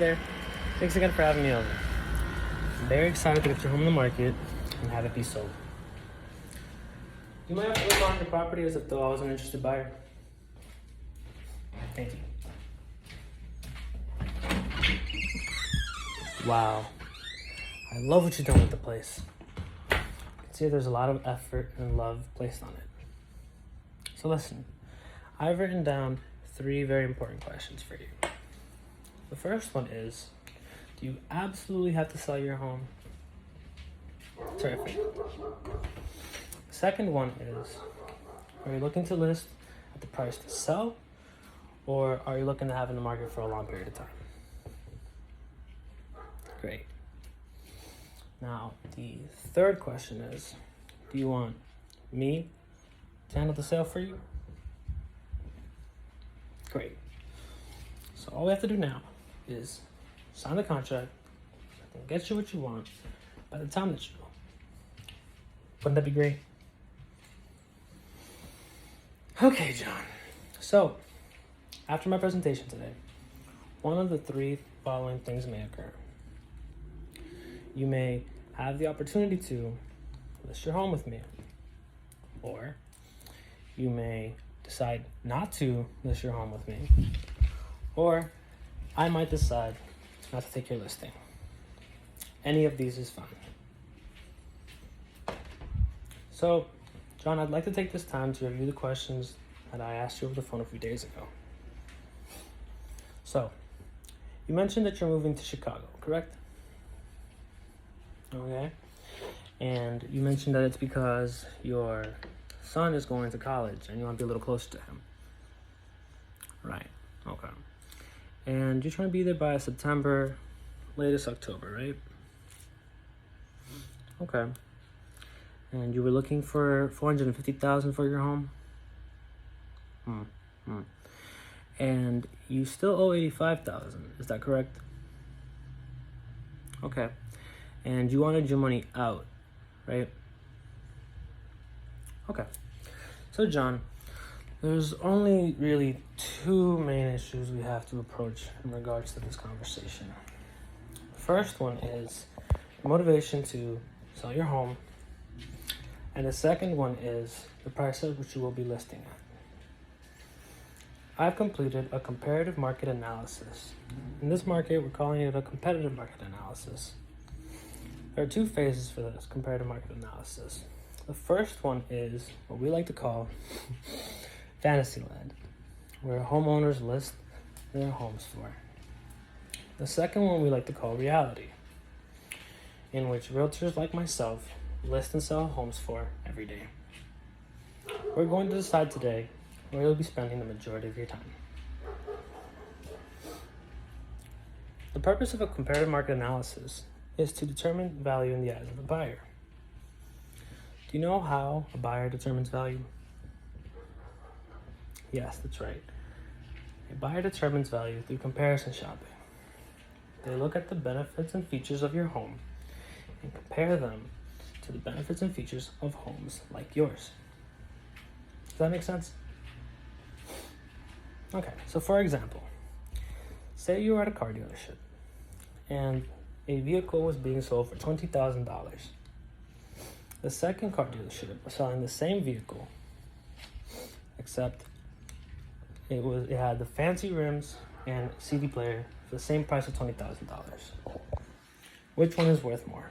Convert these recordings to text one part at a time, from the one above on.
There. Thanks again for having me over. I'm very excited to get your home on the market and have it be sold. You might have to look on your property as if though I was an interested buyer. Thank you. Wow. I love what you've done with the place. I can see there's a lot of effort and love placed on it. So listen, I've written down 3 very important questions for you. The first one is, do you absolutely have to sell your home? Terrific. The second one is, are you looking to list at the price to sell, or are you looking to have in the market for a long period of time? Great. Now, the third question is, do you want me to handle the sale for you? Great. So all we have to do now is sign the contract and get you what you want by the time that you know. Wouldn't that be great? Okay, John. So, after my presentation today, one of the 3 following things may occur. You may have the opportunity to list your home with me, or you may decide not to list your home with me, or I might decide not to take your listing. Any of these is fine. So, John, I'd like to take this time to review the questions that I asked you over the phone a few days ago. So, you mentioned that you're moving to Chicago, correct? Okay. And you mentioned that it's because your son is going to college and you want to be a little closer to him. Right. Okay. And you're trying to be there by September, latest October, right? Okay. And you were looking for $450,000 for your home? And you still owe $85,000, is that correct? Okay. And you wanted your money out, right? Okay. So, John, there's only really 2 main issues we have to approach in regards to this conversation. The first one is motivation to sell your home, and the second one is the price at which you will be listing at. I've completed a comparative market analysis. In this market, we're calling it a competitive market analysis. There are 2 phases for this comparative market analysis. The first one is what we like to call Fantasyland, where homeowners list their homes for. The second one we like to call reality, in which realtors like myself list and sell homes for every day. We're going to decide today where you'll be spending the majority of your time. The purpose of a comparative market analysis is to determine value in the eyes of the buyer. Do you know how a buyer determines value? Yes, that's right. A buyer determines value through comparison shopping. They look at the benefits and features of your home and compare them to the benefits and features of homes like yours. Does that make sense? Okay, so for example, say you were at a car dealership and a vehicle was being sold for $20,000. The second car dealership was selling the same vehicle, except it had the fancy rims and CD player for the same price of $20,000. Which one is worth more?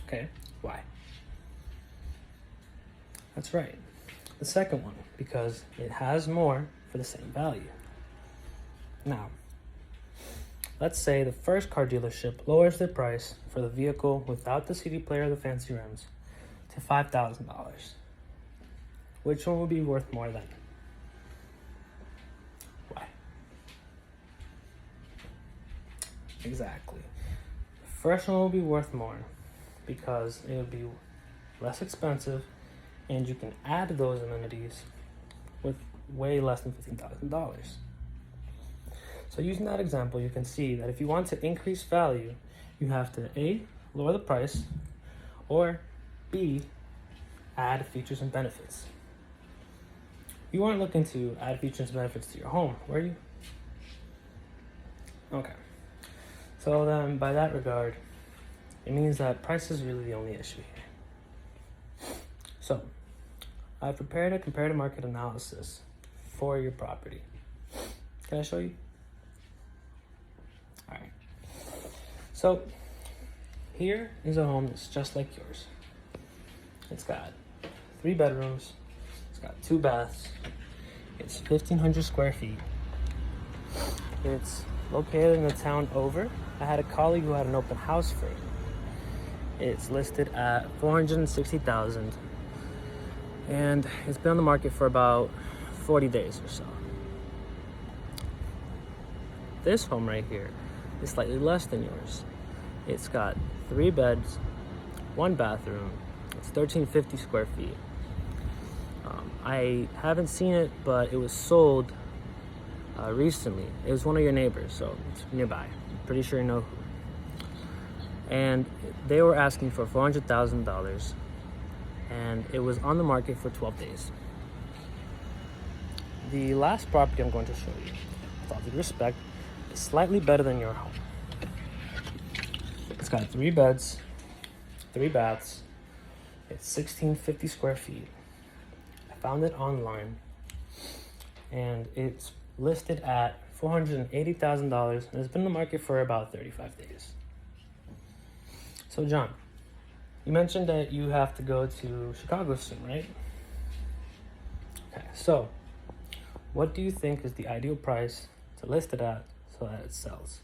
Okay, why? That's right, the second one, because it has more for the same value. Now, let's say the first car dealership lowers their price for the vehicle without the CD player or the fancy rims to $5,000. Which one would be worth more then? Why? Exactly. The first one will be worth more because it would be less expensive and you can add those amenities with way less than $15,000. So using that example, you can see that if you want to increase value, you have to A, lower the price, or B, add features and benefits. You weren't looking to add features and benefits to your home, were you? Okay. So then, by that regard, it means that price is really the only issue here. So, I've prepared a comparative market analysis for your property. Can I show you? All right. So, here is a home that's just like yours. It's got 3 bedrooms. It's got 2 baths. It's 1,500 square feet. It's located in the town over. I had a colleague who had an open house for it. It's listed at $460,000, and it's been on the market for about 40 days or so. This home right here is slightly less than yours. It's got 3 beds, 1 bathroom. It's 1,350 square feet. I haven't seen it, but it was sold recently. It was one of your neighbors, so it's nearby. I'm pretty sure you know who. And they were asking for $400,000, and it was on the market for 12 days. The last property I'm going to show you, with all due respect, is slightly better than your home. It's got 3 beds, 3 baths. It's 1,650 square feet. I found it online, and it's listed at $480,000, and it's been on the market for about 35 days. So, John, you mentioned that you have to go to Chicago soon, right? Okay, so what do you think is the ideal price to list it at so that it sells?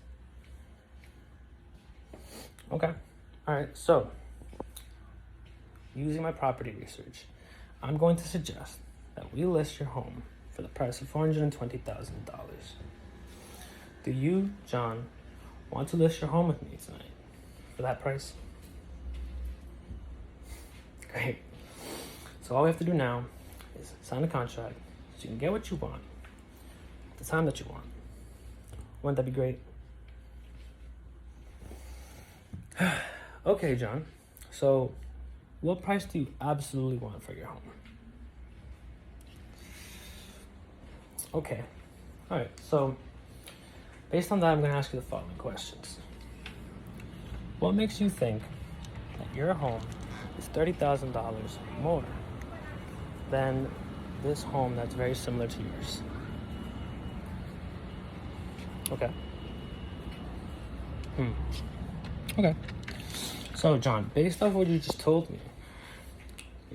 Okay, all right, so using my property research, I'm going to suggest that we list your home for the price of $420,000. Do you, John, want to list your home with me tonight for that price? Great. So all we have to do now is sign a contract so you can get what you want at the time that you want. Wouldn't that be great? Okay, John. So what price do you absolutely want for your home? Okay. All right. So based on that, I'm going to ask you the following questions. What makes you think that your home is $30,000 more than this home that's very similar to yours? Okay. Okay. So, John, based off what you just told me,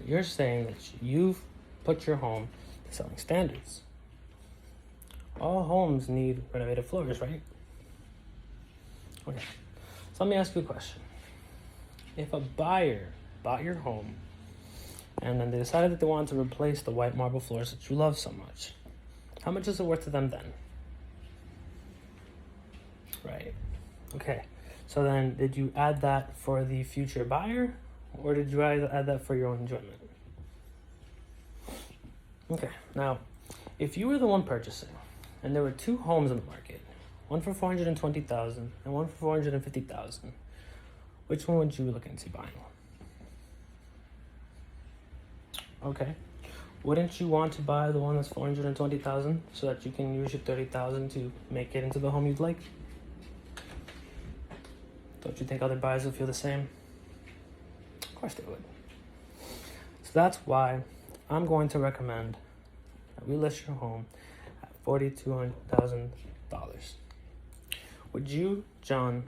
you're saying that you've put your home to selling standards. All homes need renovated floors, right? Okay. So let me ask you a question. If a buyer bought your home and then they decided that they wanted to replace the white marble floors that you love so much, how much is it worth to them then? Right. Okay. So then, did you add that for the future buyer, or did you add that for your own enjoyment? Okay. Now, if you were the one purchasing, and there were 2 homes in the market, one for $420,000 and one for $450,000, which one would you look into buying? Okay. Wouldn't you want to buy the one that's $420,000 so that you can use your $30,000 to make it into the home you'd like? Don't you think other buyers would feel the same? Of course they would. So that's why I'm going to recommend that we list your home at $42,000. Would you, John,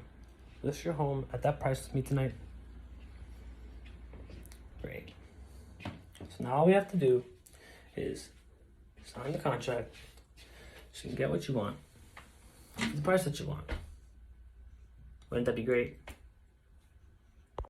list your home at that price with me tonight? Great. So now all we have to do is sign the contract so you can get what you want, the price that you want. Wouldn't that be great?